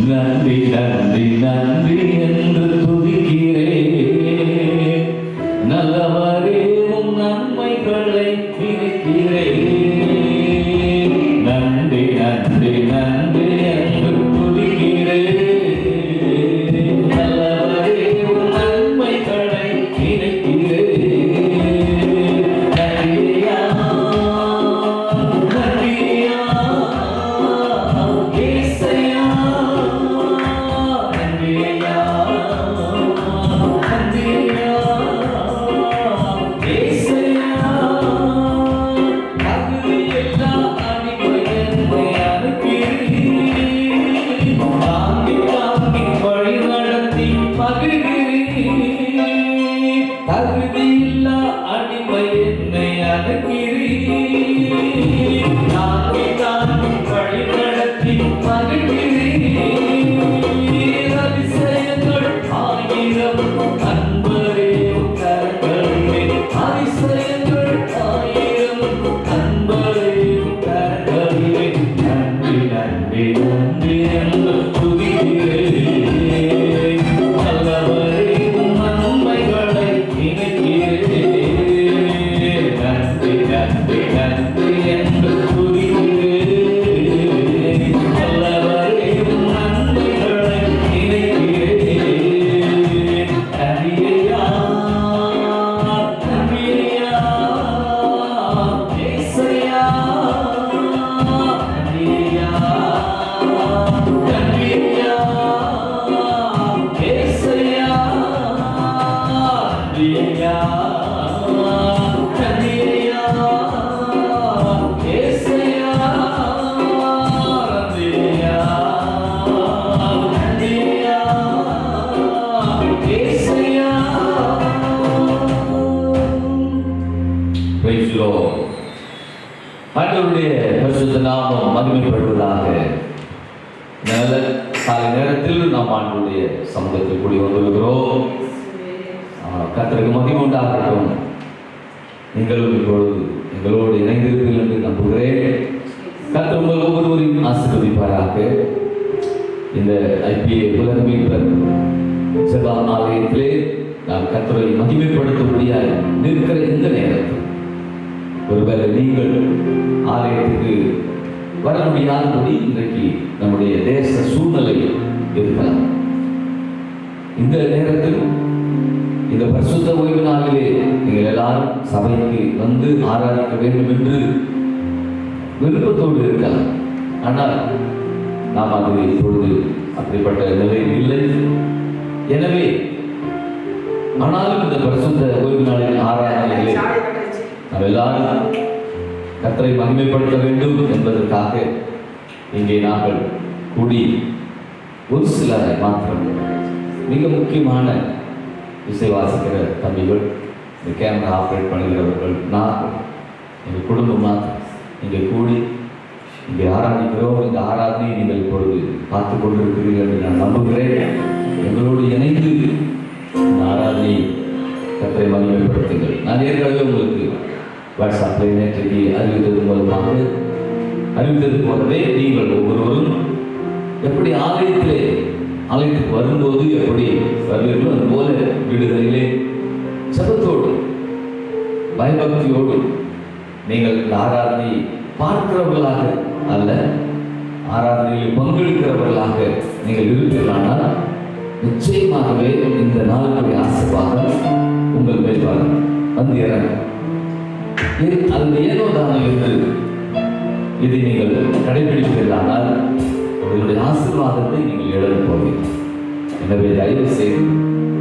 நன்றி நன்றி நன்றி என்று துதிக்கிறேன். நல்லவரே உம் நன்மைகளை நினைக்கிறேன். நன்றி நன்றி நன்றி என்று துதிக்கிறேன். நல்லவரே உம் நன்மைகளை நினைக்கிறேன். நன்றியா நன்றியா ஏசையா நன்றியா நன்றியா ஏசையா அகில எல்லா அடிமையை அனுப்பினீர். தாங்கி தாங்கி வழி நடத்தி மகிழ்கிறீர். தகுதியில்லா அடிமை என்னை அனுப்பினீர். தாங்கி தாங்கி வழி நடத்தி மகிழ்கிறீர். அதிசயங்கள் ஆயிரம் அன்பரே கரங்களிலே. அதிசயங்கள் ஆயிரம் அன்பரே கரங்களிலே. நன்றி நன்றி நன்றி என்று துதிக்கிறேன். நல்லவரே உம் நன்மைகளை நினைக்கிறேன். நன்றி நன்றி நன்றி என்று துதிக்கிறேன். நல்லவரே உம் நன்மைகளை நினைக்கிறேன். நன்றியா நன்றியா ஏசையா நன்றியா நன்றியா ஏசையா நன்றியா நன்றியா ஏசையா நன்றியா நன்றியா ஏசையா. Praise the Lord. ஆண்டவருடைய பரிசுத்த நாமம் மகிமைப்படுவதாக. நல்ல காலை நேரத்தில் நாம் ஆண்டவருடைய சமூகத்தில் கூடி வந்திருக்கிறோம். கர்த்தருக்கு மகிமை உண்டாகட்டும். நீங்களும் இப்பொழுது எங்களோடு இணைந்திருப்பீர்கள் என்று நம்புகிறேன். கர்த்தர் உங்கள் ஒவ்வொருவரையும் ஆசீர்வதிப்பாராக. இந்த ஐபிஏ உலக மீட்பர் செவ்வாய் ஆலயத்திலே நாம் கர்த்தரை மகிமைப்படுத்தும்படியாய் நிற்கிற இந்த நேரத்தில் ஒருவேளை நீங்கள் ஆலயத்துக்கு வர முடியாதபடி இன்றைக்கு நம்முடைய தேச சூழ்நிலை இருக்கலாம். இந்த நேரத்தில் இந்த பரிசுத்த ஓய்வு நாளிலே நீங்கள் எல்லாரும் சபைக்கு வந்து ஆராதிக்க வேண்டும் என்று விருப்பத்தோடு இருக்கலாம். ஆனால் நாம் அது இப்பொழுது அப்படிப்பட்ட நிலையில் இல்லை. எனவே ஆனாலும் இந்த பரிசுத்த ஓய்வு நாளின் ஆராதனைகளை நாம் எல்லாரும் கர்த்தரை மகிமைப்படுத்த வேண்டும் என்பதற்காக இங்கே நாங்கள் கூடி ஒரு சிலரை மாத்திரம் மிக முக்கியமான இசை வாசிக்கிற தம்பிகள், இந்த கேமரா ஆப்ரேட் பண்ணுகிறவர்கள், நாங்கள் எங்கள் குடும்பம் மாத்திரம் இங்கே கூடி இங்கே ஆராதிக்கிறோம். இந்த ஆராதனை நீங்கள் இப்பொழுது பார்த்து கொண்டிருக்கிறீர்கள் என்று நான் நம்புகிறேன். எங்களோடு இணைந்து இந்த ஆராதனை கர்த்தரை மகிமைப்படுத்துங்கள். நான் ஏற்கனவே உங்களுக்கு வாட்ஸ்அப்பில் நேற்றைக்கு அறிவித்தது போலவே நீங்கள் ஒவ்வொருவரும் எப்படி ஆலயத்துக்கு வரும்போது எப்படி வருவீர்களோ அதுபோல வீடுகளிலே ஜெபத்தோடு பயபக்தியோடு நீங்கள் இந்த ஆராதனையை பார்க்கிறவர்களாக அல்ல, ஆராதனையில் பங்கெடுக்கிறவர்களாக நீங்கள் இருப்பீர்களானால் நிச்சயமாகவே இந்த நாளுடைய ஆசீர்வாதம் உங்கள் மேல் வந்து இறங்கும். அது ஏனோ தானோ என்று இதை நீங்கள் கடைபிடிப்பீர்களானால் இதனுடைய ஆசீர்வாதத்தை நீங்கள் இழந்து போவீர்கள். எனவே தயவு செய்து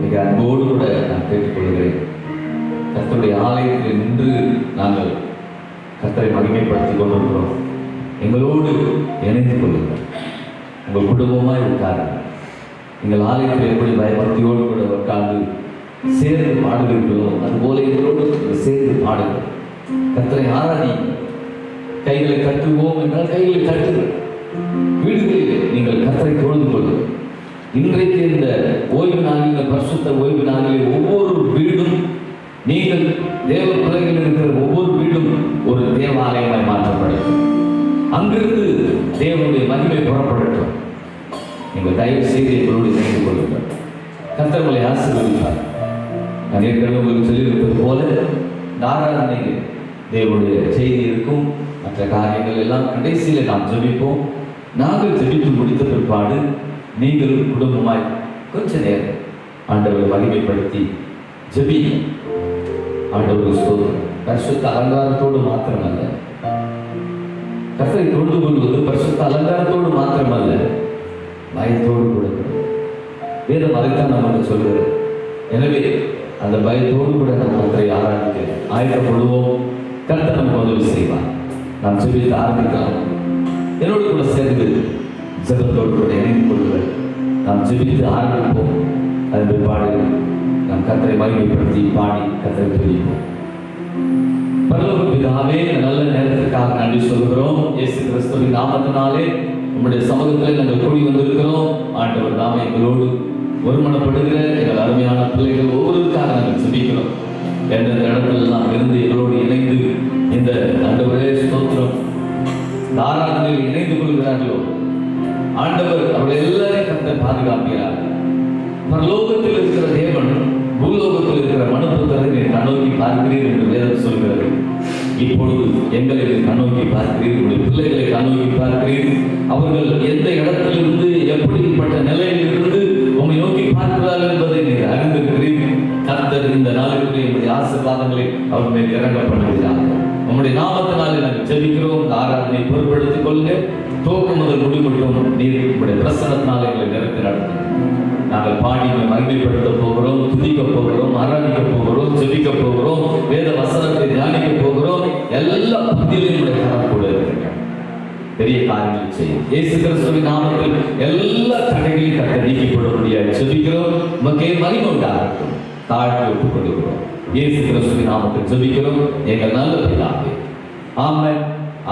மிக அன்போடு கூட நான் கேட்டுக்கொள்கிறேன். கர்த்தருடைய ஆலயத்தில் நின்று நாங்கள் கர்த்தரை மகிமைப்படுத்திக் கொண்டிருக்கிறோம். எங்களோடு இணைந்து கொள்ளுங்கள். உங்கள் குடும்பமாய் உட்காருங்கள். எங்கள் ஆலயத்தில் எப்படி பயபக்தியோடு கூட உட்கார்ந்து சேர்ந்து பாடுகிறீர்களோ அதுபோல எங்களோடு சேர்ந்து பாடுங்கள். கர்த்தரை ஆராதி. கைகளை கட்டுவோம் என்றால் கைகளை கட்டுங்கள். வீடுகளில் நீங்கள் கர்த்தரை தொழுது கொள்ளுங்கள். இன்றைக்கு இந்த ஓய்வு நாளில், பரிசுத்த ஓய்வு நாளில் ஒவ்வொரு வீடும், நீங்கள் தேவ பிள்ளைகள் இருக்கிற ஒவ்வொரு வீடும் ஒரு தேவாலயமாய் மாற்றப்படும். அங்கிருந்து தேவனுடைய மகிமை புறப்படட்டும். நீங்கள் தயவு செய்து எங்களோடு இணைந்து கொள்ளுங்கள். கர்த்தர் உங்களை ஆசீர்வதிப்பார். நான் ஏற்கனவே உங்களுக்கு சொல்லியிருப்பது போல ஆராதனைக்கு தேவனுடைய செய்தி இருக்கும். மற்ற காரியங்கள் எல்லாம் கடைசியில் நாம் ஜெபிப்போம். நாங்கள் ஜெபித்து முடித்த பிற்பாடு நீங்களும் குடும்பமாய் கொஞ்ச நேரம் ஆண்டவரை மகிமைப்படுத்தி ஜெபி. ஆண்டவருக்கு ஸ்தோத்திரம். பரிசுத்த அலங்காரத்தோடு மாத்திரமல்ல, கர்த்தரை தொழுது கொள்வது பரிசுத்த அலங்காரத்தோடு மாத்திரமல்ல, பயத்தோடு கூட. வேதம் அதைத்தான் நமக்கு சொல்கிறது. எனவே அந்த பயத்தோடு கூட நம்ம கர்த்தரை ஆராதிக்க ஆயத்தப்படுவோம். கர்த்தர் நமக்கு உதவி செய்வார். நாம் ஜெபித்து ஆரம்பிக்கலாம். என்னோடு கூட சேர்ந்து ஜெபத்தோடு கூட இணைந்து கொள்ளுங்கள். நாம் ஜெபித்து ஆரம்பிப்போம். அதன் பிற்பாடு நாம் கர்த்தரை மகிமைப்படுத்தி பாடி கர்த்தரை துதிப்போம். பரலோக பிதாவே, நல்ல நேரத்திற்காக நன்றி சொல்கிறோம். இயேசு கிறிஸ்துவின் நாமத்தினாலே உம்முடைய சமூகத்தில் நாங்கள் கூடி வந்திருக்கிறோம். ஆண்டவர் நாம எங்களோடு ஒருமனப்படுகிற எங்கள் அருமையான பிள்ளைகள் ஒவ்வொருவருக்காக நாங்கள் ஜெபிக்கிறோம். எந்தெந்த இடத்துல நாம் இருந்து எங்களோடு இணைந்து இந்த ஆண்டவரே ஸ்தோத்திரம் ஆராதனையில் இணைந்து கொள்கிறார்களோ, ஆண்டவர் அவர்கள் எல்லாரையும் கர்த்தர் பாதுகாக்கிறார். பரலோகத்தில் இருக்கிற தேவன் பூலோகத்தில் இருக்கிற மனுபுத்திரரை நீர் கண்ணோக்கி பார்க்கிறீர் என்று வேதம் சொல்கிறது. இப்பொழுது எங்களை கண்ணோக்கி பார்க்கிறீர், உங்களுடைய பிள்ளைகளை கண்ணோக்கி பார்க்கிறீர். அவர்கள் எந்த இடத்திலிருந்து எப்படிப்பட்ட நிலையில் இருந்து உங்களை நோக்கி பார்க்கிறார்கள் என்பதை நீர் அறிந்திருக்கிறீர். கர்த்தர் இந்த நாளுக்குரிய உங்களுடைய ஆசீர்வாதங்களை அவர் மேல் இறங்க பண்ணுகிறார்கள். உங்களுடைய நாமத்தினாலே நாங்கள் ஜெபிக்கிறோம். இந்த ஆராதனை பொறுப்படுத்திக் கொள்ளுங்க. துவக்கம் முதல் முடிவட்டும் நீர் உங்களுடைய பிரசன்னத்தினாலே எங்களை நிரப்பி நடத்துங்க. நாங்கள் பாடி மகிமைப்படுத்த போகிறோம், துதிக்க போகிறோம், ஆராதிக்க போகிறோம், ஜெபிக்க போகிறோம், வேத வசனத்தை தியானிக்க போகிறோம். எல்லா பகுதியிலும் கரம் கூட இருக்கிறீங்க. பெரிய காரியங்களை செய்யும். இயேசு கிறிஸ்துவின் நாமத்தில் எல்லா தடைகளையும் கர்த்தர் நீக்கி போட முடியாது. ஜெபிக்கிறோம். உமக்கே மகிமை உண்டாகட்டும். தாழ்த்தி ஒப்புக் கொள்கிறோம். இயேசு கிறிஸ்துவின் நாமத்தில் ஜெபிக்கிறோம் எங்கள் நல்ல பிதாவே. ஆமென்,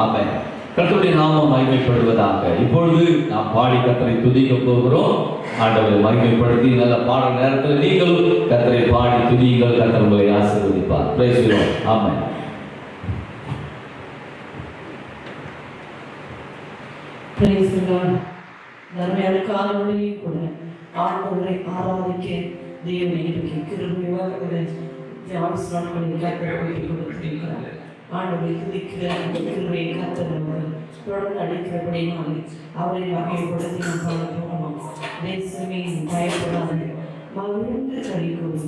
ஆமென். கர்த்தருடைய நாமம் மகிமைப்படுவதாக. இப்பொழுது நாம் பாடி கர்த்தரை துதிக்க போகிறோம். ஆண்டவரை மகிமைப்படுத்தி நல்ல பாடல் நேரத்தில் நீங்களும் கர்த்தரை பாடி துதியுங்கள். கர்த்தர் உங்களை ஆசீர்வதிப்பார். Price the Lord. ஆமென். Praise the Lord. நன்மையான காலங்களில் கூட ஆண்டவரை ஆராதிக்க தேவனை இன்றைக்கு கிருபையாக ஜான்ஸ் நாட்களில் கர்த்தர் கொடுத்திருக்கிறார். ஆண்டவரை துதிக்கிற அந்த கிருபையை கர்த்தர் தொடர்ந்து அளிக்கிறபடினாலே அவரை வகைப்படுத்தி நாம் பாட போகணும். தேசமே பயப்படாது, மகிழ்ந்து கழிக்கும்.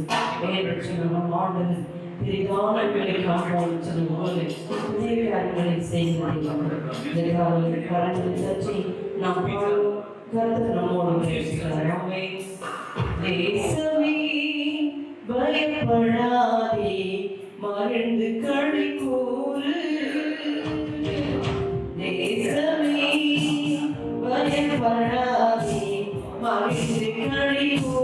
ஏற்ற நம்ம ஆண்டவர் பெரிதான வேலை காண்போம் சொல்லும்போது புதிய காரியங்களை செய்கிறார்கள். இந்த காலையில் கரங்களை தட்டி நாம் பாடுவோம். கர்த்தர் நம்மோடு பேசுகிறார். தேசமே பயப்படாதே, மகிழ்ந்து களி கூறு. தேசமே பயப்படாதே, மகிழ்ந்து களி கூறு.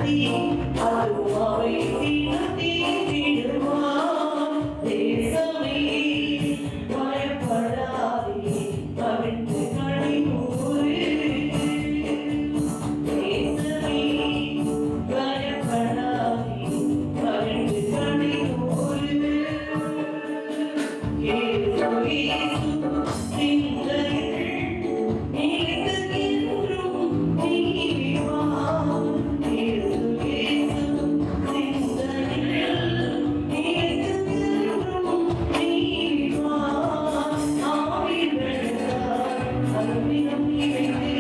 நடத்தி அதுவாவை தினத்தி விடுவான். தேசமே பயப்படாதே மகிழ்ந்து களி கூறு. தேசமே பயப்படாதே மகிழ்ந்து களி கூறு. இயேசு சிந்தையில் நீங்குகின்றும் நீவான். இயேசு சிந்தையில் நீங்குகின்றும் நீவான். ஆவின் வெள்ளத்தால் அருவினம் நிறைந்தே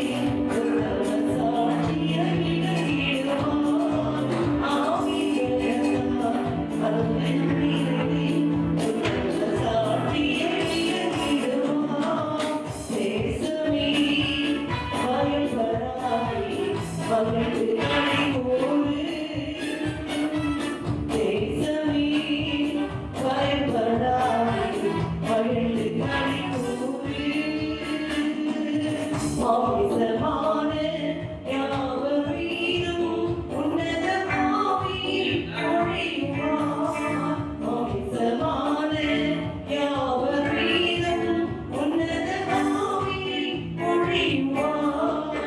உத்தம சாட்சியாய் விளங்கிடுவான். ஆவின் வெள்ளத்தால் அருவினம் நிறைந்தே உத்தம சாட்சியாய் விளங்கிடுவான். தேசமே பயப்படாதே மகிழ்ந்து களி கூறு. தேசமே பயப்படாதே மகிழ்ந்து களி கூறு. மாமிசமான யாவர் மீதும் உன்னத ஆவியில் பொழிவார். மாமிசமான யாவர் மீதும் உன்னத ஆவியில் பொழிவார்.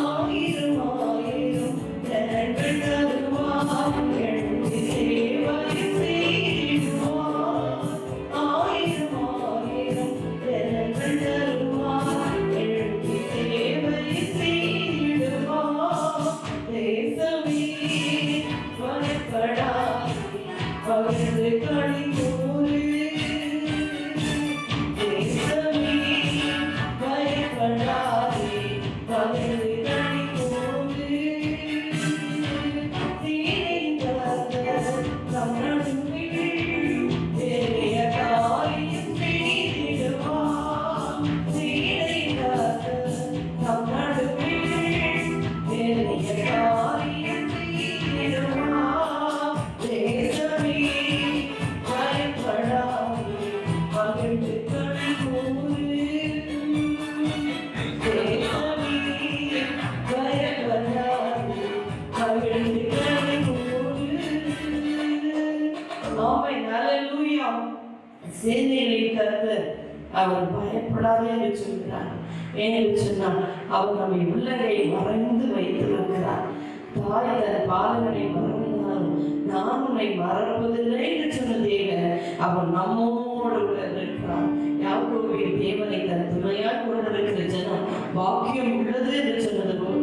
ஆயிரம் ஆயிரம் ஜனங்கள் தருவார். எழுந்து சேவை செய்வார். ஆயிரம் ஆயிரம் ஜனங்கள் தருவார். எழுந்து சேவை செய்திடுவார். தேசமே பயப்படாதே மகிழ்ந்து களி கூறு. தேசமே பயப்படாதே மகிழ்ந்து களி கூறு. தீரைந்தாத நம் நடுவில் பெரிய காரியம் செய்திடுவார். தீரைந்தாத நம் நடுவில் பெரிய காரியம் செய்திடுவார். தேசமே பயப்படாதே மகிழ்ந்து களி கூறு. தேசமே பயப்படாதே மகிழ்ந்து களி கூறு. ஆமென். ஹல்லேலூயா. சேனைகளின் கர்த்தர் அவர் பயப்படாதே என்று சொல்கிறார். ஏனென்று சொன்னால் அவர் நம்மை உள்ளங்கை மறைந்து வைத்திருக்கிறார். தாய் தன் பாலகனை மறந்தாலும் நான் உன்னை மறப்பதில்லை என்று சொன்ன தேவன் அவர் நம்மோடு கூட இருக்கிறார். யாக்கோபின் தேவனை தன் துணையாய் கொண்டிருக்கிற ஜனம் பாக்கியம் உள்ளது என்று சொன்னது போல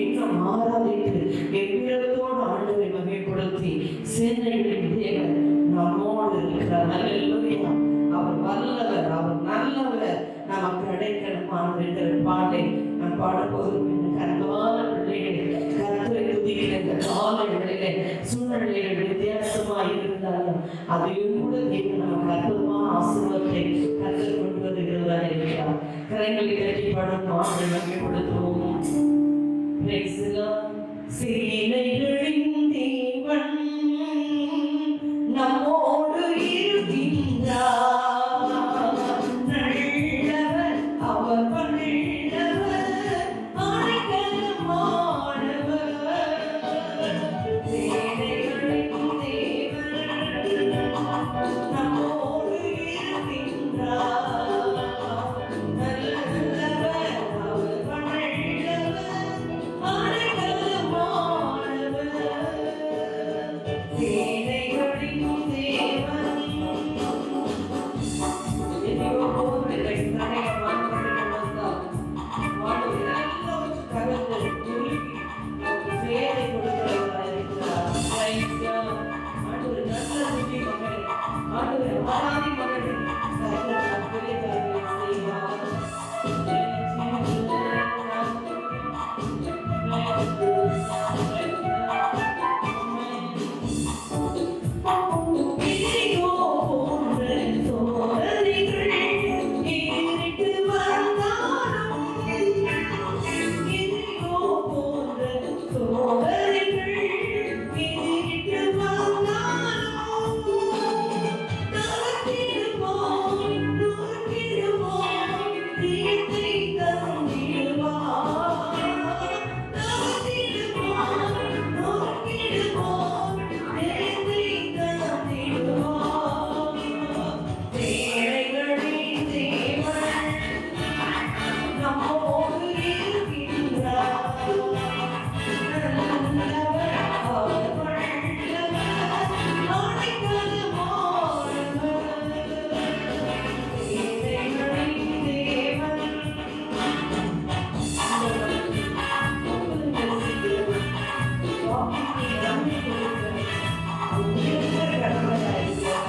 இன்னும் ஆராதித்து எவ்விடத்தோடு ஆண்டவரை மகிமைப்படுத்தி சேனைகளின் தேவன் நம்மோடு இருக்கிறார். ஹல்லேலூயா. அவர் வல்லவர், அவர் நல்லவர், நமக்கு அடைக்கலமானவர் என்ற பாட்டை நான் பாடப்போதும் என்று கனவான பிள்ளைகளை கர்த்தரை துதிக்கிற இந்த காலங்களிலே சூழ்நிலைகள் வித்தியாசமாக இருந்தாலும் அதையும் கூட தேவன் நமக்கு அற்புதமான ஆசீர்வாதத்தை கர்த்தர் கொண்டு வருகிறவராக இருக்கிறார். கரங்களை தட்டி பாடும் ஆண்டவரை மகிமைப்படுத்துவோம். Praise the Lord. சேனைகளின் தேவன் நம்மோடு இருக்கின்றார். நல்லவர் அவர் வல்லவர் அடைக்கலமானவர். சேனைகளின் தேவன் நம்மோடு இருக்கின்றார். நல்லவர் அவர் வல்லவர் அடைக்கலமானவர். சேனைகளின் தேவன் வாழ்க்கைக்கு நன்மை கொடுக்கிறது. அது உயர்ந்த கடமையாக இருக்கிறது.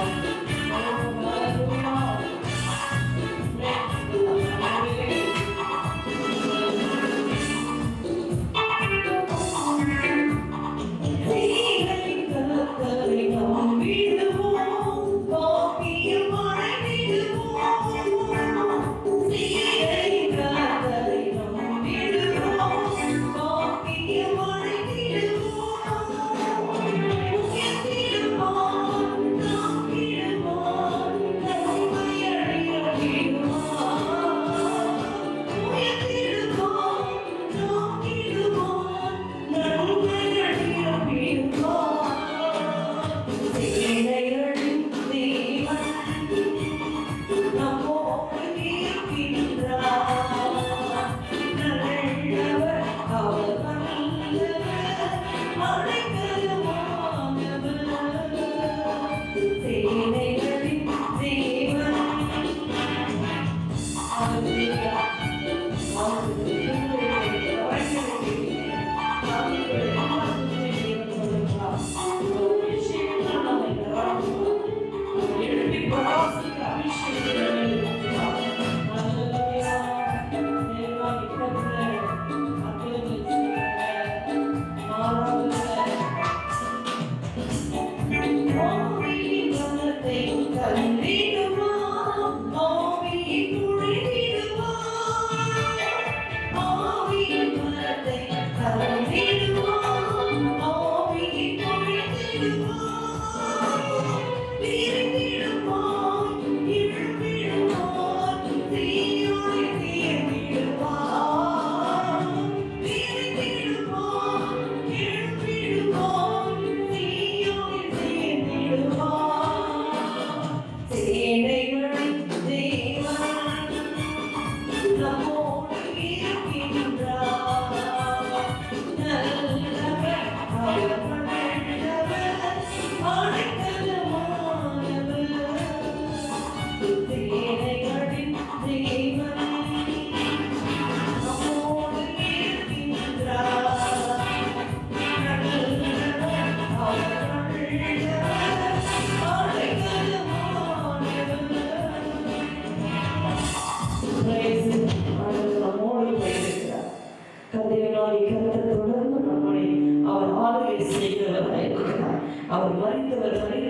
அவர் மறித்தவராய்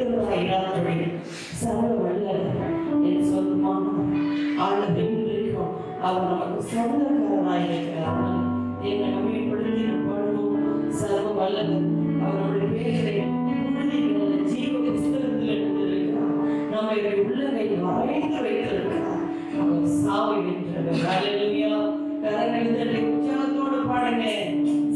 சர்வ வல்லவர் என்று சொல்லுமான ஆண்டவர் இன்றைக்கும் அவர் நமக்கு சொந்தக்காரராய் இருக்கிறார். என்னை நம்பிப்படுத்தி பாடுவோம். சர்வ வல்லவர் அவருடைய பேரை ஜீவ புஸ்தகத்தில் எழுந்திருக்கிறார். நம்முடைய உள்ளங்கை வரைந்து வைத்திருக்கிறார். அவர் சாவை வென்றவர். ஹல்லேலூயா. கரங்களை உற்சாகத்தோடு பாடுங்க.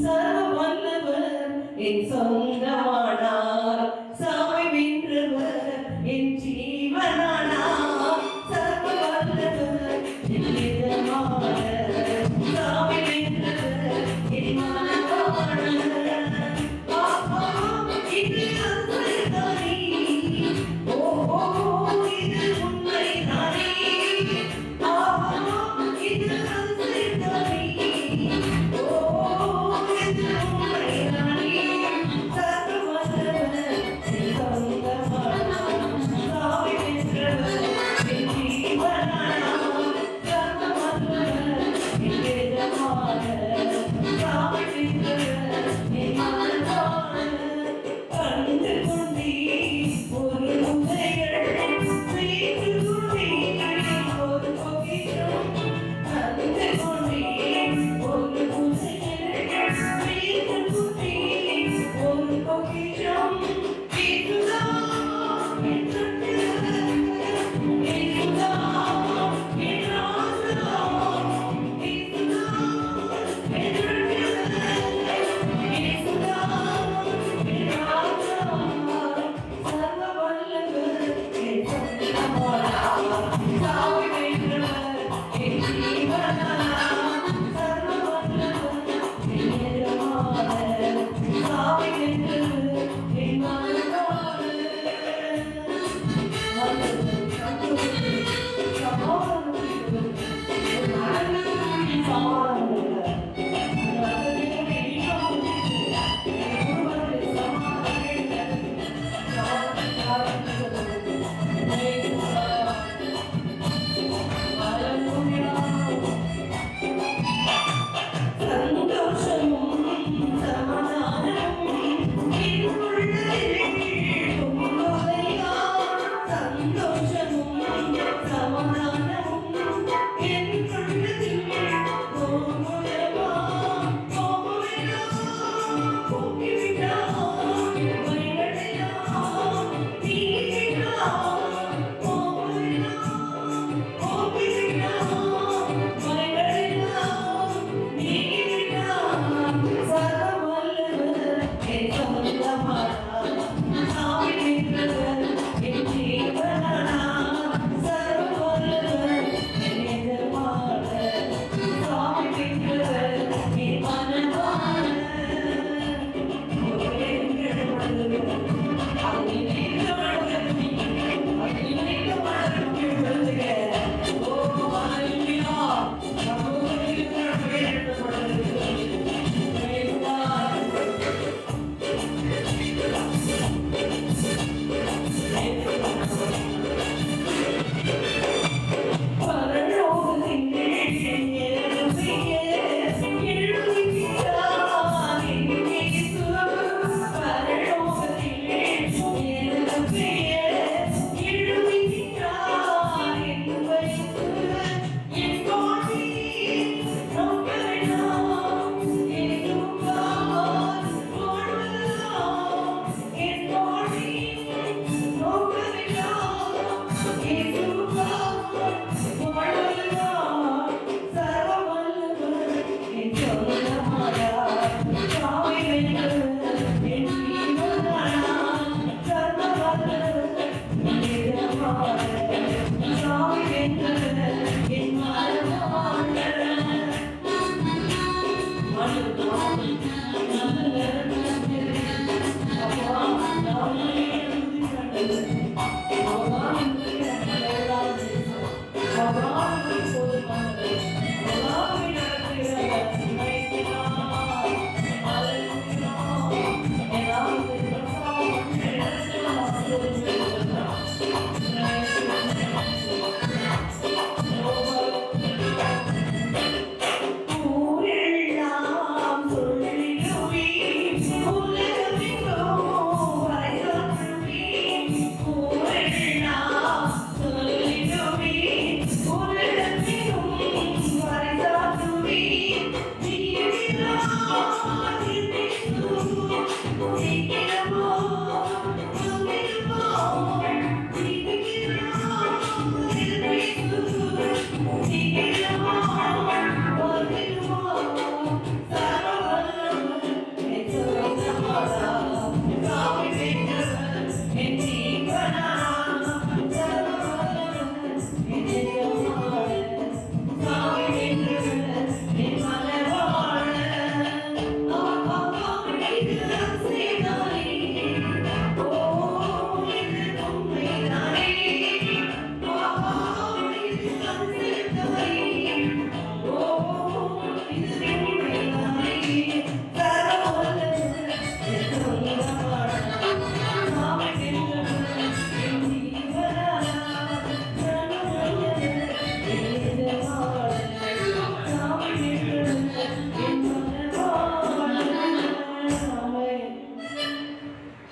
சர்வ வல்லவர் என் சொந்தமானார், சாவை வென்றவர் என் ஜீவனானார். சர்வ வல்லவர் என் இதயமானார், சாவை வென்றவர் என் மனமானார். ஆஹா, இது அற்புதமே. ஓ இது உண்மைதானே. ஆஹா, இது அற்புதமே. ஓ இது உண்மைதானே. சர்வ வல்லவர்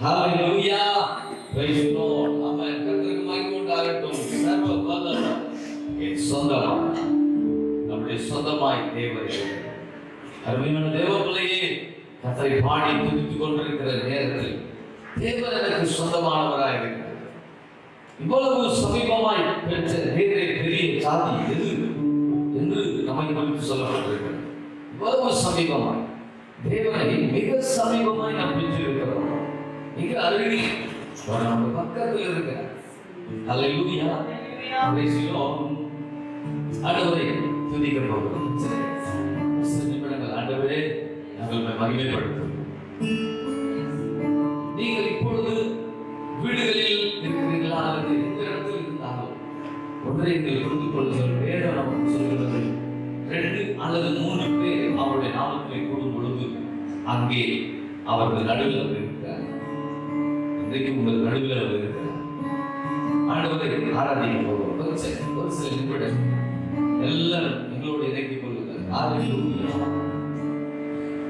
ஹalleluya praise the lord ஆமென் கர்த்தருக்கு மகிமை உண்டாகட்டும் சர்வ வல்லவர் என் சொந்தமாய் நம்முடைய சொந்தமாய் தேவரே அருமையான தேவ பிள்ளையே கர்த்தரை பாடி துதித்துக் கொண்டிருக்கிற நேரத்தில் தேவன் எனக்கு சொந்தமானவராய் இருக்கிறார் இவ்வளவு சமீபமாய் பெற்ற பெரிய சாதி எது என்று நம்மை குறித்து சொல்லப்பட்டிருக்கிறது இவ்வளவு சமீபமாய் தேவனை மிக சமீபமாய் நாம் பெற்றிருக்கிறோம் மிக அருகில் நம்ம பக்கத்தில் இருக்கிறார் ஹalleluya praise the lord ஆண்டவரை துதிக்க போகிறோம் சில நிமிடங்கள் ஆண்டவரே நாங்கள் மகிமைப்படுத்துகிறோம் நீங்கள் இப்பொழுது வீடுகளில் இருக்கிறீர்களா அல்லது எந்த இடத்தில் இருந்தாலும் ஒன்றை நீங்கள் புரிந்து கொள்ளுங்கள் வேதம் நமக்கு சொல்கிறது 2 அல்லது 3 பேர் அவருடைய நாமத்திலே கூடும் பொழுது அங்கே அவர்கள் நடுவில் இருக்கிறார் இன்றைக்கு உங்கள் நடுவில் இருக்கிறார் ஆண்டவரை ஆராதிக்க போகிறோம் ஒரு சில நிமிடம் எல்லாரும் எங்களோடு இணைத்துக் கொள்ளுங்கள் ஹalleluya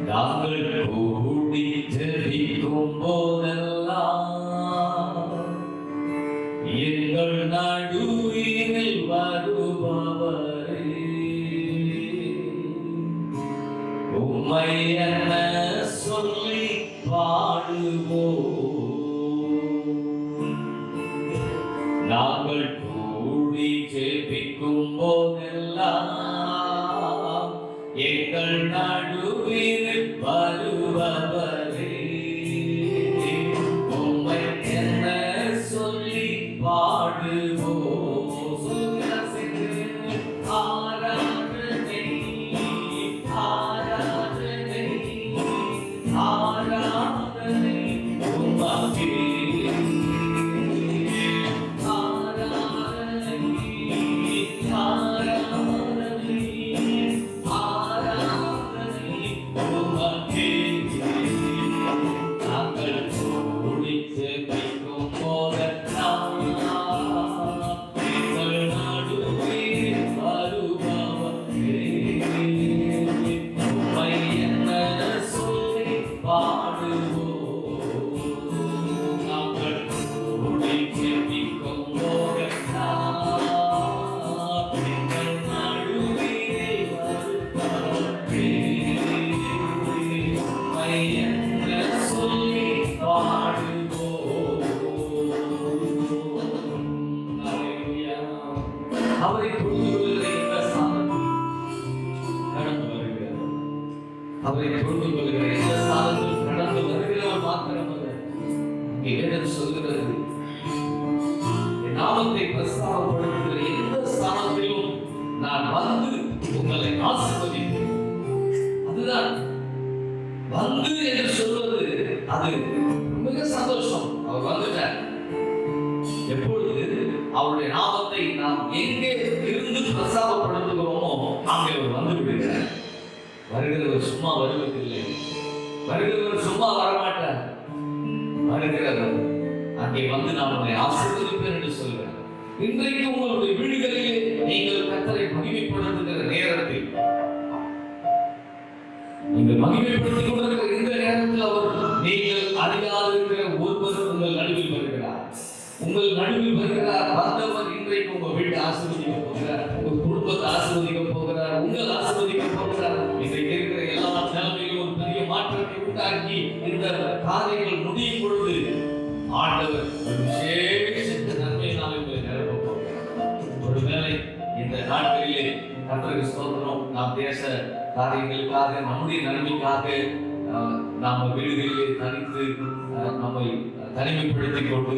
நாங்கள் கூடி ஜெபிக்கும் போதெல்லாம் எங்கள் நடுவில் வருபவரே உம்மை என்ன சொல்லி பாடுவோம் நாங்கள் கூடி ஜெபிக்கும் போதெல்லாம் எங்கள் நடுவில் வருபவரே உம்மை என்ன சொல்லி பாடுவோம் ஆராதனை ஆராதனை ஆராதனை உமக்கே அவரை புரிந்து கொள்கிற இந்த ஸ்தானத்தில் கடந்து வருகிறார். அவரை புரிந்து கொள்கிற இந்த ஸ்தானத்தில் கடந்து வருகிறவர் மாத்திரமல்ல, இங்கே வேதம் சொல்கிறது, என் நாமத்தை பிரஸ்தாபப்படுத்துகிற எந்த ஸ்தானத்திலும் நான் வந்து உங்களை ஆசீர்வதிப்பேன். அதுதான் வந்து என்று சொல்வது. அது மிக சந்தோஷம். அவர் வந்துட்டார். எப்பொழுது அவருடைய நாமத்தை நாம் எங்கே இருந்து பிரஸ்தாபப்படுத்துகிறோமோ அங்கே அவர் வந்து விடுகிறார். வருகிறவர் சும்மா வருவதில்லை. வருகிறவர் சும்மா வரமாட்டார். வருகிறவர் அங்கே வந்து நான் உங்களை ஆசீர்வதிப்பேன் என்று சொல்கிறார். இன்றைக்கு உங்களுடைய வீடுகளிலே நீங்கள் கர்த்தரை மகிமைப்படுத்துகிற நேரத்தில், நீங்கள் மகிமைப்படுத்திக் கொண்டிருக்கிற இந்த நேரத்தில் அவர் நீங்கள் அறியாது இருக்கிற ஒருவர் உங்கள் நடுவில் வருகிறார். உங்கள் நடுவில் வருகிறார். வந்தவர் இன்றைக்கு உங்க வீட்டை ஆசீர்வதிக்க போகிறார், உங்க குடும்பத்தை ஆசீர்வதிக்க போகிறார், உங்கள் ஆசீர்வதிக்க போகிறார். இன்றைக்கு இருக்கிற எல்லா நிலைமையிலும் ஒரு பெரிய மாற்றத்தை உண்டாக்கி இந்த காரியங்கள் முடியும் பொழுது ஆண்டவர் ஒரு விசேஷ நன்மையினால் உங்களை நிரப்ப போகிறார். ஒருவேளை இந்த நாட்களிலே கர்த்தருக்கு ஸ்தோத்திரம், நாம் தேச காரியங்களுக்காக நம்முடைய நன்மைக்காக நாம வீடுகளிலே தனித்து நம்மை தனிமைப்படுத்திக் கொண்டு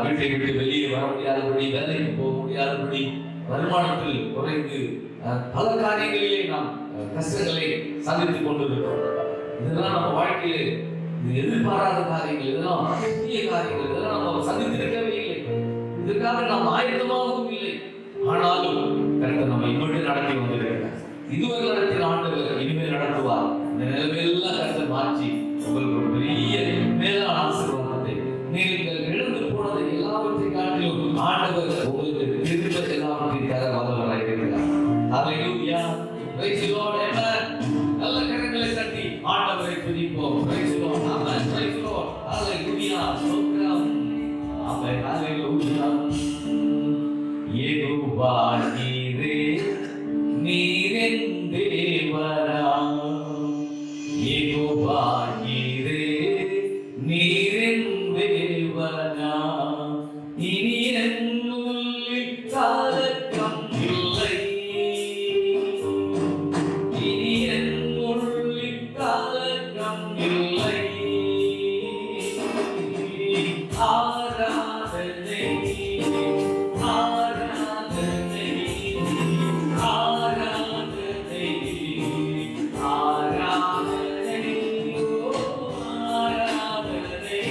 வீட்டை விட்டு வெளியே வர முடியாதபடி, வேலைக்கு போக முடியாதபடி, வருமானத்தில் குறைந்து பல காரியங்களிலே நாம் கஷ்டங்களை சந்தித்துக் கொண்டிருக்கிறோம். இதெல்லாம் நம்ம வாழ்க்கையிலே எதிர்பாராத காரியங்கள், இதெல்லாம் புதிய காரியங்கள், இதெல்லாம் நம்ம சந்தித்திருக்கவே இல்லை. இதற்காக நாம் ஆயத்தமாகவும் இல்லை. ஆனாலும் கர்த்தர் நம்ம இவ்வளவு நடத்தி வந்திருக்கிறார். இதுவரை நடத்தின ஆண்டவர் இனிமேல் நடத்துவார். இந்த நிலைமையெல்லாம் கர்த்தர் மாற்றி உங்களுக்கு ஒரு பெரிய மேலான ஆசீர்வாதத்தை, நீங்கள் இழந்து போனதை எல்லாவற்றை காட்டிலும் ஆண்டவர் உங்களுக்கு திரும்ப எல்லாவற்றையும் தர வல்லவராய் இருக்கிறார். ஹல்லேலூயா, பிரைஸ் தி லார்ட், ஆமென். நல்ல கரங்களை தட்டி ஆண்டவரை துதிப்போம். பிரைஸ் தி லார்ட், ஆமென். பிரைஸ் தி லார்ட், ஹல்லேலூயா. ஹalleluya ஸ்தோத்திரம் ஆமென் ஹalleluya யெகோவா நீரே நீரின் தேவனா யெகோவா நீரே நீரின் தேவனா இனி என்னுள் கலக்கம் இல்லை இனி என்னுள் கலக்கம் இல்லை ஆராதனை ஆராதனை ஆராதனை ஆராதனை ஓ ஆராதனை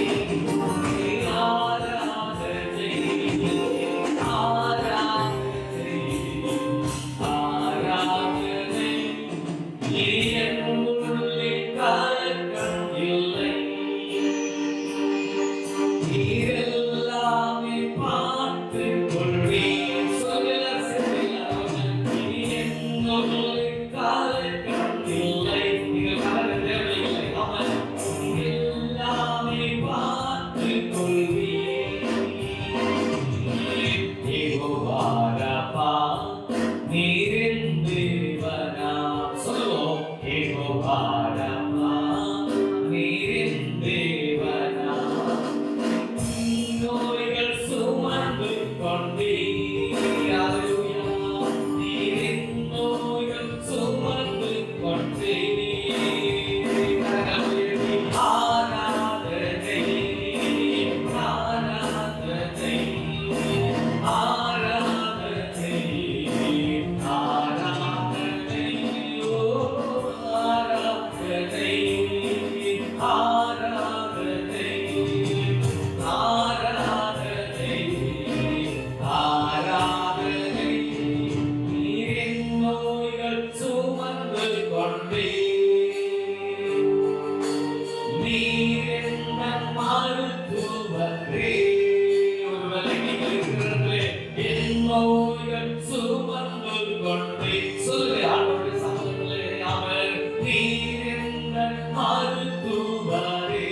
ஆராதனை ஆராதனை ஆராதனை என்னுள்ளே கலக்கம் இல்லை நீரெல்லாமே பார்த்துக் கொள்வீர் சொல்லலாம் என்னுள்ளே கலக்கம் இல்லை நீங்கள் கலக்க தேவையில்லை அவன் எல்லாமே பார்த்துக் கொள்வீர் யெகோவா ரப்பா நீரின் தேவனா சொல்லுவோம் யெகோவா ரப்பா நீரின் தேவனா நோய்கள் சுமந்து கொண்டீர் ஹalleluya நீரின் நோய்கள் சுமந்து கொண்டீர் ஆராதனை ஆராதனை ஆராதனை ஆராதனை ஓ ஆராதனை ஆராதனை ஆராதனை ஆராதனை நீரின் நோய்கள் சுமந்து கொண்டீர் நீர் என்ன மருத்துவரே ஒருவேளை நீங்கள் இருக்கிறீர்களே என் நோய்கள் சுமந்து கொண்டீர் சொல்லுங்க ஆண்டவருடைய சமூகத்திலே அவர் நீர் என்ன மருத்துவரே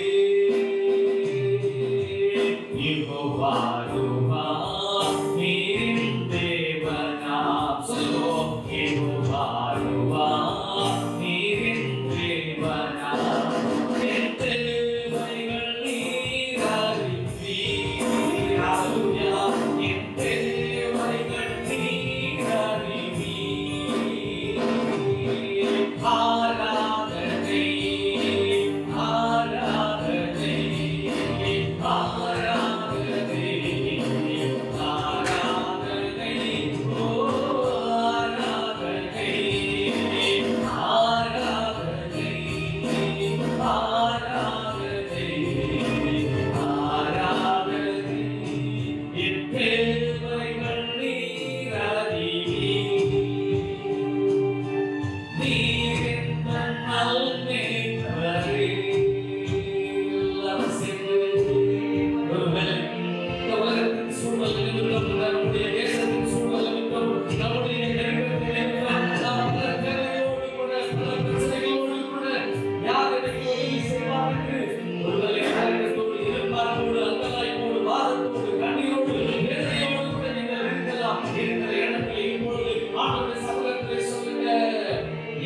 யெகோவா ரூஹா நீரின் தேவனா சொல்லுவோம் யெகோவா ரூஹா நீரின் தேவனா என் தேவைகள் நீர் அறிவீர் ஹalleluya என் தேவைகள் நீர் அறிவீர் ஆராதனை ஆராதனை ஆராதனை ஆராதனை ஓ ஆராதனை ஆராதனை ஆராதனை ஆராதனை என் தேவைகள் நீர் அறிவீர் நீர் என்ன நல்மேய்ப்பரே எல்லாம் சேர்ந்து ஒருவேளை இந்த உலகத்தின் சூழல் நிமித்தம் நம்முடைய தேசத்தின் சூழல் நிமித்தம் நம்முடைய நெருக்கத்தின் நிமித்தம் நாம் பல தேவையோடு கூட பல பிரச்சனைகளோடு கூட யார் எனக்கு உதவி செய்வாருக்கு ஒருவேளை காரணத்தோடு எதிர்பார்ப்போடு அங்கலாய்ப்போடு வாதத்தோடு கண்ணீரோடு வேதனையோடு கூட நீங்கள் இருக்கலாம் இருக்கிற இடத்தில் இப்பொழுது ஆண்டவருடைய சமூகத்திலே சொல்லுங்க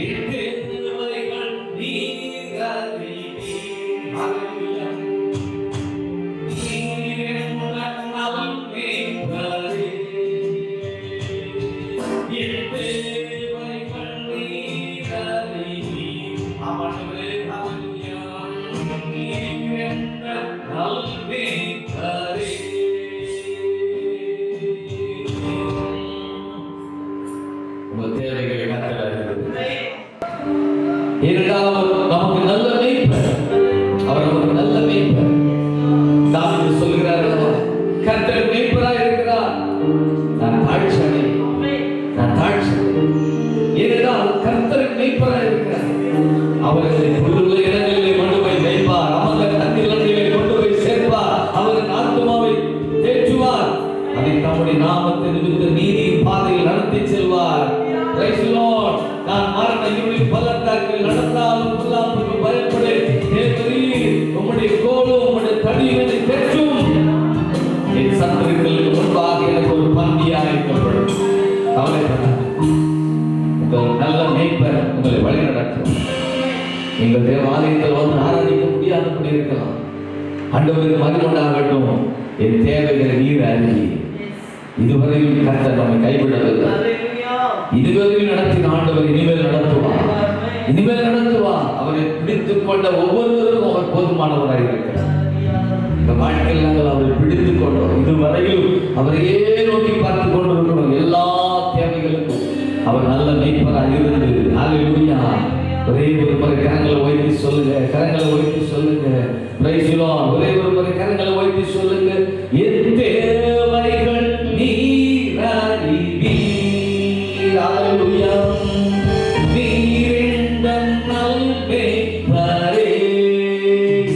என் தேவைகள் நீர் அறிவீர் ஹalleluya நீர் என்ன நல்மேய்ப்பரே என் தேவைகள் நீர் அறிவீர் ஆண்டவரே ஹalleluya நீர் என்ன நல்மேய்ப்பரே உங்கள் தேவைகளை கர்த்தர் அறிந்திருக்கிறார். ஏனென்றால் அவர் நமக்கு நல்ல மேய்ப்பர் அவர் நமக்கு நல்ல மேய்ப்பர் தாவீது சொல்கிறார் கர்த்தர் மேய்ப்பராய் இருக்கிறார் நான் தாழ்ச்சி அடையேன் நான் தாழ்ச்சி அடையேன் ஏனென்றால் கர்த்தர் மேய்ப்பராய் இருக்கிறார் அவர்களை புல்லுள்ள இடங்களிலே கொண்டு போய் மேய்ப்பார் அமர்ந்த தண்ணீரிலே கொண்டு போய் சேர்ப்பார் அவரின் ஆத்துமாவை தேற்றுவார் அதை தம்முடைய நாமத்தை நிமித்த நீதியின் பாதையில் நடத்தி செல்வார். Praise the Lord. நான் மரண இருளின் பள்ளத்தாக்கில் நடந்தாலும் பொல்லாப்புக்கு பயப்படேன். தேவரீர் உம்முடைய கோலும் உம்முடைய தடியும் நீங்கள் தேவாலயத்தில் வந்து ஆராதிக்க முடியாதபடி இருக்கலாம். ஆண்டவருக்கு மகிமையுண்டாகட்டும். என் தேவைகளை நீர் அறிவி. இதுவரையில் கர்த்தர் நம்மை கைவிடவில்லை. இதுவரையில் நடத்தின ஆண்டவர் இனிமேல் நடத்துவார். இனிமேல் நடத்துவார். அவரை பிடித்துக் கொண்ட ஒவ்வொருவருக்கும் அவர் போதுமானவராக இருக்கிறார். இந்த வாழ்க்கையில் நாங்கள் அவரை பிடித்துக் கொண்டோம். இதுவரையில் அவரையே நோக்கி பார்த்துக் கொண்டிருக்கிறோம். எல்லா தேவைகளுக்கும் அவர் நல்ல மேய்ப்பராக இருந்து ஹல்லேலூயா. ஒரே ஒரு முறை கரங்களை உயர்த்தி சொல்லுங்க. கரங்களை உயர்த்தி சொல்லுங்க. Price the Lord. ஒரே ஒரு முறை கரங்களை உயர்த்தி சொல்லுங்க. என் தேவைகள் நீர் அறிவீர். ஹல்லேலூயா. நீர் எந்தன் நல்மேய்ப்பரே.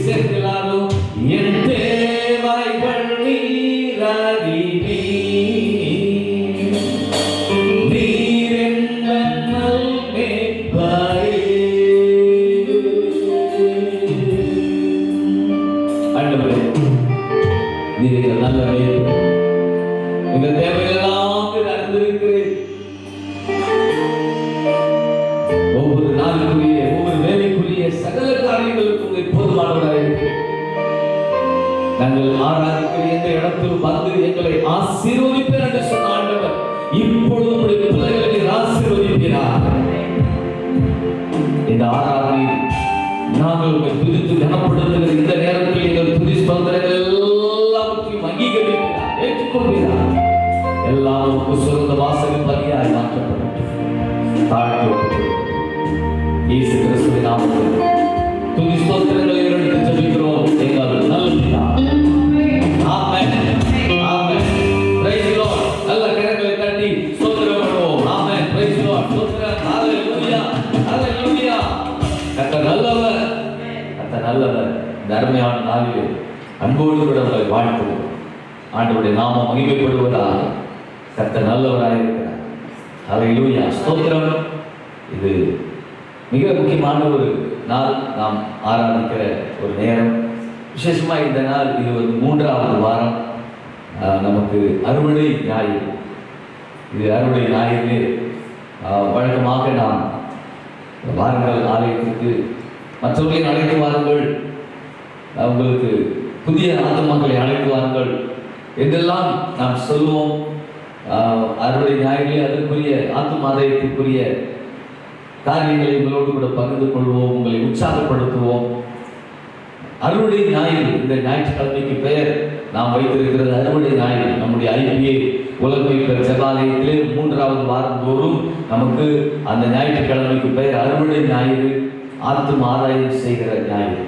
சேர்க்கலாரும். என் தேவைகள் நீர் அறிவீர். நீர் எந்தன் நல்மேய்ப்பரே. ஆண்டவரே, நீர் எங்கள் நல்ல மேய்ப்பர். எங்கள் தேவையெல்லாம் நீர் அறிந்திருக்கிறீர். ஒவ்வொரு நாளுக்குரிய ஒவ்வொரு வேலைக்குரிய சகல காரியங்களுக்கும் நீர் போதுமானவராக இருக்கிறீர். நாங்கள் ஆராதிக்கிற எந்த இடத்தில் வந்து எங்களை ஆசீர்வதிப்பேன் என்று சொன்ன ஆண்டவர் இப்பொழுது உம்முடைய பிள்ளைகளை நீர் ஆசீர்வதிப்பீராக. இந்த ஆராதனை நாங்கள் உங்களை துதித்து கனப்படுத்துகிற இந்த நேரத்தில் எங்கள் துதி ஸ்தோத்திரங்கள் எல்லாவற்றையும் அங்கீகரிக்கிறார், ஏற்றுக்கொள்கிறார். எல்லாம் உமக்கு சிறந்த வாசலின் பலியாய் மாற்றப்படும். தாழ்த்தி இயேசு கிறிஸ்துவின் நாமத்தில் துதி ஸ்தோத்திரங்களை எடுத்து ஜெபிக்கிறோம். எங்கள் நல்ல பிதாவே. ஆமென். ஆமென். Praise the Lord. நல்ல கரங்களை தட்டி ஸ்தோத்திரம் பண்ணுவோம். ஆமென். Praise the Lord. ஸ்தோத்திரம். ஹல்லேலூயா. ஹல்லேலூயா. கர்த்தர் நல்லவர். கர்த்தர் நல்லவர். இந்த அருமையான நாளிலே அன்போடு கூட உங்களை வாழ்த்துவோம். ஆண்டவருடைய நாமம் மகிமைப்படுவதாக. கர்த்தர் நல்லவராக இருக்கிறார். ஹல்லேலூயா. ஸ்தோத்திரம். இது மிக முக்கியமான ஒரு நாள். நாம் ஆராதிக்கிற ஒரு நேரம். விசேஷமாக இந்த நாள் இது வந்து 3வது வாரம். நமக்கு அறுவடை ஞாயிறு. இது அறுவடை ஞாயிறு. வழக்கமாக நாம் வாருங்கள் ஆலயத்திற்கு, மற்றவர்களை அழைத்து வாருங்கள், உங்களுக்கு புதிய ஆத்துமாக்களை அழைத்து வாருங்கள் என்றெல்லாம் நாம் சொல்லுவோம். அறுவடை ஞாயிறு அதற்குரிய ஆத்துமாதயத்திற்குரிய காரியங்களை உங்களோடு கூட பகிர்ந்து கொள்வோம், உங்களை உற்சாகப்படுத்துவோம். அறுவடை ஞாயிறு, இந்த ஞாயிற்றுக்கிழமைக்கு பெயர் நாம் வைத்திருக்கிறது அறுவடை ஞாயிறு. நம்முடைய IPA உலகமைப்பர் ஜெபாலயத்திலே 3வது வாரம் தோறும் நமக்கு அந்த ஞாயிற்றுக்கிழமைக்கு பெயர் அறுவடை ஞாயிறு. ஆத்தும ஆதாயம் செய்கிற ஞாயிறு.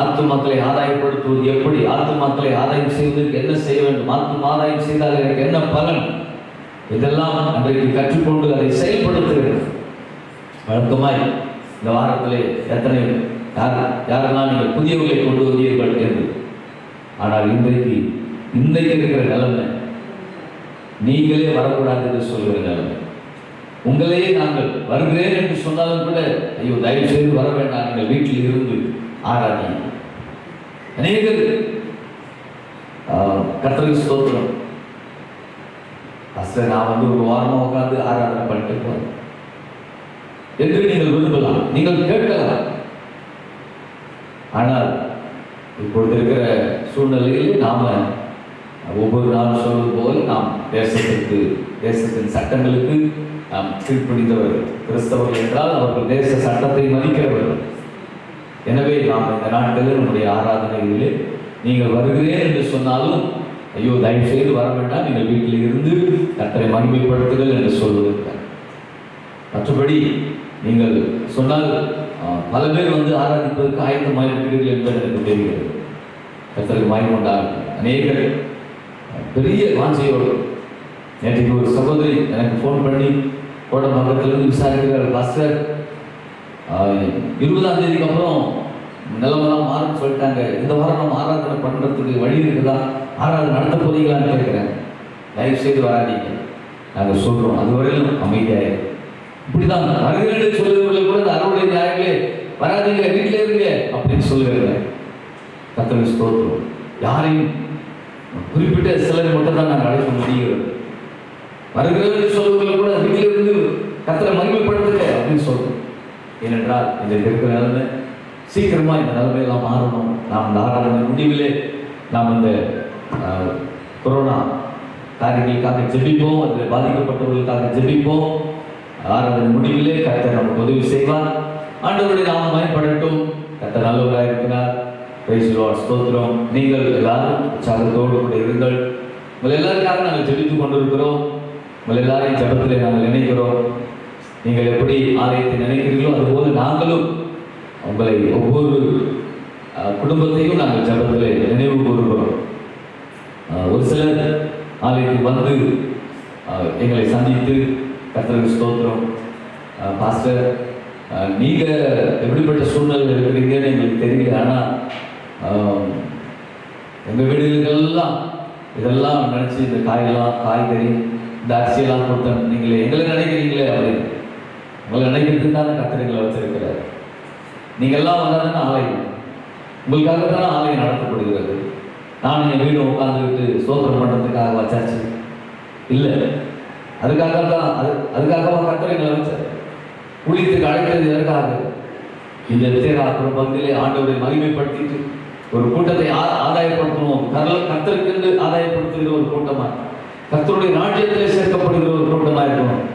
ஆத்துமாக்களை ஆதாயப்படுத்துவது எப்படி, ஆத்துமாக்களை ஆதாயம் செய்வதற்கு என்ன செய்ய வேண்டும், ஆத்தும ஆதாயம் செய்தால் எனக்கு என்ன பலன், இதெல்லாம் அன்றைக்கு கற்றுக்கொண்டு அதை செயல்படுத்துகிறது. வழக்கமாய் இந்த வாரத்திலே எத்தனை யாரெல்லாம் நீங்கள் புதியவர்களை கொண்டு வந்தீர்கள் என்று. ஆனால் இன்றைக்கு இருக்கிற நிலைமை நீங்களே வரக்கூடாது என்று சொல்கிற நிலைமை. உங்களையே நாங்கள் வருகிறேன் என்று சொன்னாலும் கூட ஐயோ தயவு செய்து வர வேண்டாம், நீங்கள் வீட்டில் இருந்து ஆராதி. அநேகர் கர்த்தருக்கு ஸ்தோத்திரம், பாஸ்டர் நான் வந்து ஒரு வாரமாக உட்கார்ந்து ஆராதனை பண்ணிட்டு போறேன் என்று நீங்கள் விரும்பலாம், நீங்கள் கேட்கலாம். ஆனால் இப்பொழுது இருக்கிற சூழ்நிலையில் நாம ஒவ்வொரு நாளும் சொல்வது போல் நாம் தேசத்தின் சட்டங்களுக்கு நாம் கீழ்ப்படிந்தவர்கள். கிறிஸ்தவர்கள் என்றால் அவர்கள் தேச சட்டத்தை மதிக்கிறவர்கள். எனவே நாம் இந்த நாட்களில் நம்முடைய ஆராதனைகளிலே நீங்கள் வருகிறேன் என்று சொன்னாலும் ஐயோ தயவு செய்து வர வேண்டாம், நீங்கள் வீட்டில் இருந்து கர்த்தரை மகிமைப்படுத்துங்கள் என்று சொல்வதற்கு. மற்றபடி நீங்கள் சொன்னால் பல பேர் வந்து ஆராதிப்பதற்கு ஆயத்தமாக இருக்கிறீர்கள் என்பது எனக்கு தெரிகிறது. கர்த்தருக்கு மகிமை உண்டாகும். அநேகர் பெரிய வாஞ்சையோடு. நேற்றைக்கு ஒரு சகோதரி எனக்கு ஃபோன் பண்ணி கோடம்பாக்கத்திலிருந்து விசாரிக்கிறார், பாஸ்டர் 20ஆம் தேதிக்கு அப்புறம் நிலமெல்லாம் மாறுன்னு சொல்லிட்டாங்க, இந்த வாரம் நம்ம ஆராதனை பண்ணுறதுக்கு வழி இருக்குதா, ஆராதனை நடத்த போறீங்களான்னு கேட்குறேன். தயவு செய்து வராதீங்க, நாங்கள் சொல்கிறோம், அதுவரையிலும் அமைதியாக. இப்படிதான் வருகிறேன் சொல்லுவதில் கூட இந்த அறுவடை ஞாயிறு வராதீங்க, வீட்டில் இருங்க அப்படின்னு சொல்லுகிறேன். கர்த்தருக்கு ஸ்தோத்திரம். யாரையும் குறிப்பிட்ட சிலரை மட்டும் தான் நாங்கள் அழைக்க முடிகிறது. வருகிறேன் சொல்லுவதில் கூட வீட்டில் இருந்து கர்த்தரை மகிமைப்படுத்துங்க அப்படின்னு சொல்றோம். ஏனென்றால் இன்றைக்கு இருக்கிற நிலைமை சீக்கிரமா இந்த நிலைமையெல்லாம் மாறணும். நாம் இந்த ஆராதனை முடிவிலே நாம் இந்த கொரோனா காரியங்களுக்காக ஜெபிப்போம், அதில் பாதிக்கப்பட்டவர்களுக்காக ஜெபிப்போம். ஆராதனை முடிவிலே கர்த்தர் நமக்கு உதவி செய்வார். ஆண்டவருடைய நாமம் மகிமைப்படட்டும். கர்த்தர் நல்லவராக இருக்கிறார். Price the Lord. ஸ்தோத்திரம். நீங்கள் எல்லாரும் உற்சாகத்தோடு கூட இருங்கள். உங்கள் எல்லாருக்காக நாங்கள் ஜெபித்துக் கொண்டிருக்கிறோம். உங்கள் எல்லாரையும் ஜெபத்திலே நாங்கள் நினைக்கிறோம். நீங்கள் எப்படி ஆலயத்தை நினைக்கிறீர்களோ அதுபோல நாங்களும் உங்களை ஒவ்வொரு குடும்பத்தையும் நாங்கள் ஜெபத்திலே நினைவு கூறுகிறோம். ஒரு சிலர் ஆலயத்துக்கு வந்து எங்களை சந்தித்து கர்த்தருக்கு ஸ்தோத்திரம், பாஸ்டர் நீங்கள் எப்படிப்பட்ட சூழ்நிலை இருக்கிறீங்கன்னு எங்களுக்கு தெரியல, ஆனால் எங்கள் வீடுகளெல்லாம் இதெல்லாம் நினச்சி இந்த காய்கறி இந்த அரிசியெல்லாம் கொடுத்தேன், நீங்கள் எங்களை நினைக்கிறீங்களே அப்படின்னு. உங்களை நினைக்கிறதுக்கு தானே கர்த்தர் எங்களை வச்சிருக்கிறார். நீங்கள்லாம் வந்தால் தானே ஆலயம், உங்களுக்காக தானே ஆலயம் நடத்தப்படுகிறது. நான் என் வீடு உட்காந்துக்கிட்டு ஸ்தோத்திரம் பண்ணுறதுக்காக வச்சாச்சு இல்லை, அதுக்காகவா கர்த்தர் எங்களை வச்சார். ஊழியத்துக்கு அழைக்கிறது எதற்காக? இந்த விசேஷம் பகுதியிலே ஆண்டவரை மகிமைப்படுத்திட்டு ஒரு கூட்டத்தை ஆதாயப்படுத்தணும். கர்த்தருக்கு ஆதாயப்படுத்துகிற ஒரு கூட்டமாக, கர்த்தருடைய ராஜ்யத்திலே சேர்க்கப்படுகிற ஒரு கூட்டமாக இருக்கணும்.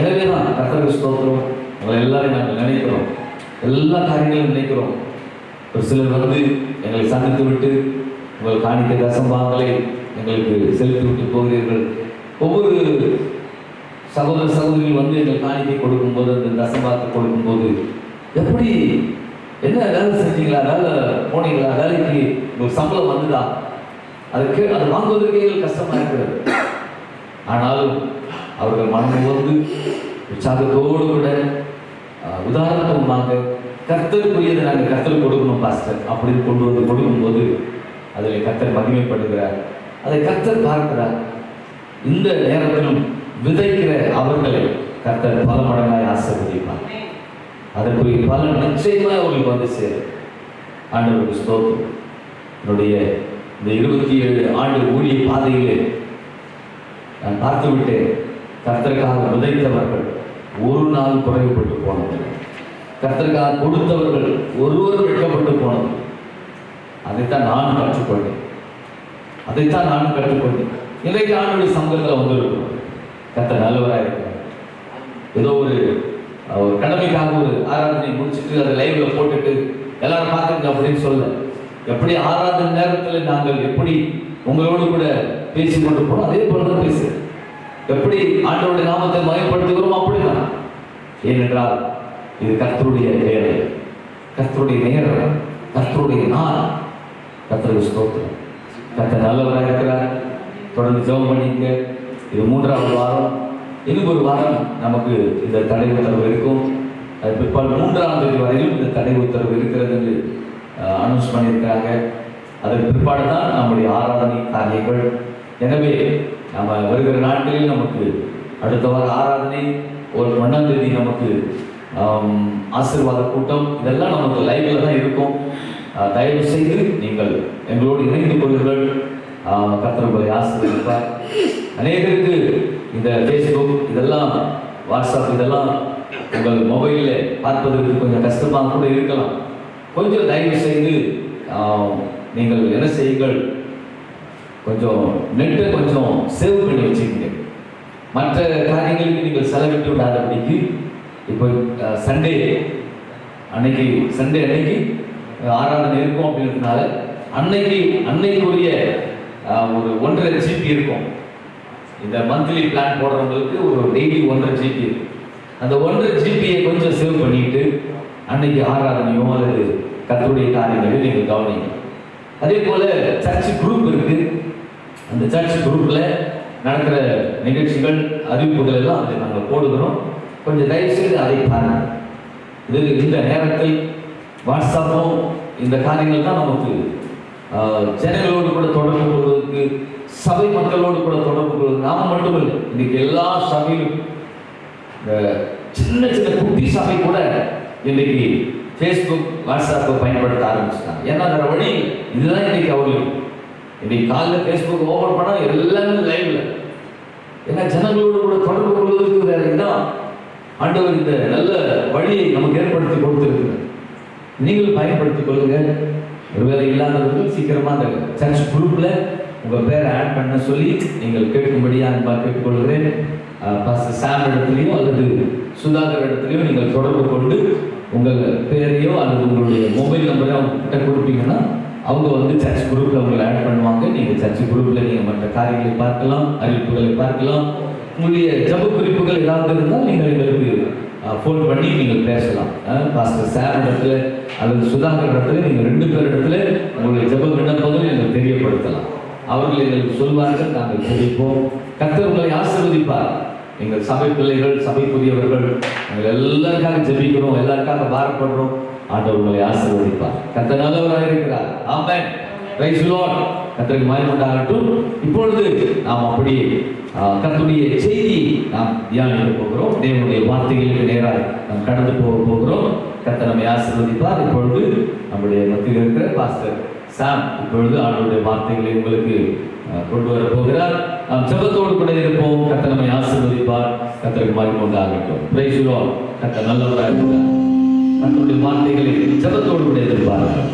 எனவே தான் கர்த்தருக்கு ஸ்தோத்திரம். உங்களை எல்லாரையும் நாங்கள் நினைக்கிறோம், எல்லா காரியங்களும் நினைக்கிறோம். ஒரு சிலர் வந்து எங்களை சந்தித்து விட்டு உங்கள் காணிக்கை தசம்பாங்களை எங்களுக்கு செலுத்தி விட்டு போகிறீர்கள். ஒவ்வொரு சகோதர சகோதரிகள் வந்து எங்கள் காணிக்கை கொடுக்கும்போது, அந்த தசம்பாத்தை கொடுக்கும்போது, எப்படி என்ன வேலை செஞ்சீங்களா, வேலை போனீங்களா, வேலைக்கு உங்களுக்கு சம்பளம் வந்துதா, அது வாங்குவதற்கே எங்களுக்கு கஷ்டமாக இருக்கிறது. ஆனாலும் அவர்கள் மனம் வந்து உற்சாகத்தோடு கூட உதாரணமாக கர்த்தருக்குரியதை நாங்கள் கர்த்தருக்கு கொடுக்கணும் பாஸ்டர் அப்படின்னு கொண்டு வந்து கொடுக்கும்போது அதில் கர்த்தர் மகிமைப்படுகிறார், அதை கர்த்தர் பார்க்கிறார். இந்த நேரத்திலும் விதைக்கிற அவர்களை கர்த்தர் பல மடங்காய் ஆசீர்வதிப்பார். அதற்குரிய பலன் நிச்சயமாக அவர்களுக்கு வந்து சேரும். ஆண்டவருக்கு ஸ்தோத்திரம். என்னுடைய இந்த 27 ஆண்டு ஊழிய பாதையிலே நான் பார்த்துவிட்டேன், கர்த்தருக்காக விதைத்தவர்கள் ஒரு நாள் குறைவுபட்டு போனதில்லை. கர்த்தருக்காக கொடுத்தவர்கள் ஒருவர் வெட்கப்பட்டு போனது. அதைத்தான் நானும் கற்றுக்கொண்டேன். இன்றைக்கு ஆண்டுடைய சமூகத்தில் வந்திருக்கிறோம். கர்த்தர் நல்லவராக இருக்கிறார். ஏதோ ஒரு கடமைக்காக ஒரு ஆராதனை முடிச்சுட்டு அதை லைவ்ல போட்டுட்டு எல்லாரும் பார்த்துங்க அப்படின்னு சொல்ல, எப்படி ஆராதனை நேரத்தில் நாங்கள் எப்படி உங்களோடு கூட பேசிக்கொண்டு போனோம் அதே போலதான் பேசுகிறேன். எப்படி ஆண்டவருடைய நாமத்தை மயப்படுத்துகிறோம் அப்படிதான். ஏனென்றால் இது கர்த்தருடைய வேலை, கர்த்தருடைய நேரம், கர்த்தருடைய நாள். கர்த்தருக்கு ஸ்தோத்திரம். கர்த்தர் நல்லவராக இருக்கிறார். தொடர்ந்து ஜெபம் பண்ணிங்க. இது 3வது வாரம். இன்னும் ஒரு வாரம் நமக்கு இந்த தடை உத்தரவு இருக்கும். அது பிற்பாடு 3ஆம் தேதி வரையிலும் இந்த தடை உத்தரவு இருக்கிறது என்று அனௌன்ஸ் பண்ணியிருக்கிறாங்க. அதற்கு பிற்பாடு தான் நம்முடைய ஆராதனை காரியங்கள். எனவே நம்ம வருகிற நாட்களில் நமக்கு அடுத்த வார ஆராதனை, ஒரு 1ஆம் தேதி நமக்கு ஆசீர்வாத கூட்டம், இதெல்லாம் நமக்கு லைவ்ல தான் இருக்கும். தயவு செய்து நீங்கள் எங்களோடு இணைந்து கொள்ளுங்கள். கர்த்தர் உங்களை ஆசீர்வதிப்பார். அநேகருக்கு இந்த ஃபேஸ்புக் இதெல்லாம், வாட்ஸ்அப் இதெல்லாம் உங்கள் மொபைலில் பார்ப்பதற்கு கொஞ்சம் கஷ்டமாக கூட இருக்கலாம். கொஞ்சம் தயவு செய்து நீங்கள் என்ன செய்யுங்கள், கொஞ்சம் நெட்டை கொஞ்சம் சேவ் பண்ணி வச்சுக்கோங்க. மற்ற காரியங்களுக்கு நீங்கள் செலவிட்டு விடாதபடிக்கு. இப்போ சண்டே அன்னைக்கு ஆராதனை இருக்கும் அப்படின்றதுனால அன்னைக்குரிய ஒரு 1.5 GB இருக்கும். இந்த மந்த்லி பிளான் போடுறவங்களுக்கு ஒரு டெய்லி 1.5 GB இருக்கும். அந்த 1.5 GB கொஞ்சம் சேவ் பண்ணிட்டு அன்னைக்கு ஆராதனையோ அல்லது கர்த்தருடைய காரியங்களையும் நீங்கள் கவனிங்க. அதே போல சர்ச் குரூப் இருக்கு. அந்த சர்ச் குரூப்ல நடக்கிற நிகழ்ச்சிகள், அறிவிப்புகள் எல்லாம் அதை நாங்கள் போடுகிறோம். கொஞ்சம் தயவு செய்து அதை பாருங்க. இந்த நேரத்தில் வாட்ஸ்அப்பும் இந்த காரியங்கள் தான் நமக்கு ஜனங்களோடு கூட தொடர்பு கொள்வதற்கு, சபை மக்களோடு கூட தொடர்பு கொள்வது. நாம மட்டும் இல்லை, இன்னைக்கு எல்லா சபையிலும் சின்ன குட்டி சபை கூட இன்னைக்கு ஃபேஸ்புக் வாட்ஸ்அப்பை பயன்படுத்த ஆரம்பிச்சிட்டாங்க. ஏன்னா வேற வழி இதுதான் இன்னைக்கு அவர்களுக்கு. இன்னைக்கு காலையில் ஃபேஸ்புக் ஓபன் பண்ணால் எல்லாமே லைவ்ல. ஏன்னா ஜனங்களோடு கூட தொடர்பு கொள்வதற்கு வேற இதான் ஆண்டவர் இந்த நல்ல வழியை நமக்கு ஏற்படுத்தி கொடுத்திருக்கிறார். நீங்கள் பயன்படுத்திக் கொள்ளுங்க. ஒருவேளை இல்லாதவர்கள் சீக்கிரமா அந்த சர்ச் குரூப்ல உங்க பேரை ஆட் பண்ண சொல்லி நீங்கள் கேட்கும்படியா கேட்டுக்கொள்கிறேன். பாஸ்டர் சாம் இடத்துலையோ அல்லது சுதாகர் இடத்துலையோ நீங்கள் தொடர்பு கொண்டு உங்கள் பேரையோ அல்லது உங்களுடைய மொபைல் நம்பரையோ அவங்க கிட்ட கொடுப்பீங்கன்னா அவங்க சர்ச் குரூப்ல உங்களை ஆட் பண்ணுவாங்க. நீங்க சர்ச் குரூப்ல நீங்க மற்ற காரியங்களை பார்க்கலாம், அறிவிப்புகளை பார்க்கலாம். உங்களுடைய ஜப குறிப்புகள் ஏதாவது இருந்தால் நீங்கள் எங்களுக்கு ஃபோன் பண்ணி நீங்கள் பேசலாம். பாஸ்டர் சார் இடத்துல அல்லது சுதாகர் இடத்துல நீங்கள் 2 பேர் இடத்துல உங்களுடைய ஜப விண்ணப்பங்களை நீங்கள் தெரியப்படுத்தலாம். அவர்கள் எங்களுக்கு சொல்வார்கள், நாங்கள் ஜெபிப்போம். கர்த்தர் உங்களை ஆசீர்வதிப்பார். எங்கள் சபை பிள்ளைகள், சபைக்குரியவர்கள் நாங்கள் எல்லாருக்காக ஜெபிக்கிறோம், எல்லாருக்காக பாரப்படுறோம். ஆண்டவர் உங்களை ஆசீர்வதிப்பார். கர்த்தர் நல்லவராக இருக்கிறார். ஆமென். Praise the Lord. கர்த்தருக்கு மகிமை உண்டாகட்டும். இப்பொழுது நாம் அப்படியே கர்த்தருடைய செய்தி நாம் தியானிக்க போகிறோம். தேவனுடைய வார்த்தைகளுக்கு நேராக நாம் கடந்து போகிறோம். கர்த்தர் நம்மை ஆசீர்வதிப்பார். இப்பொழுது நம்முடைய மத்தியில் இருக்கிற பாஸ்டர் சாம் இப்பொழுது ஆண்டவருடைய வார்த்தைகளை உங்களுக்கு கொண்டு வர போகிறார். நாம் ஜெபத்தோடு கூட இருப்போம். கர்த்தர் நம்மை ஆசீர்வதிப்பார். கர்த்தருக்கு மகிமை உண்டாகட்டும். Price the Lord. கர்த்தர் நல்லவராக இருக்கிறார். கர்த்தருடைய வார்த்தைகளை ஜெபத்தோடு கூட எதிர்பார்க்கிறோம்.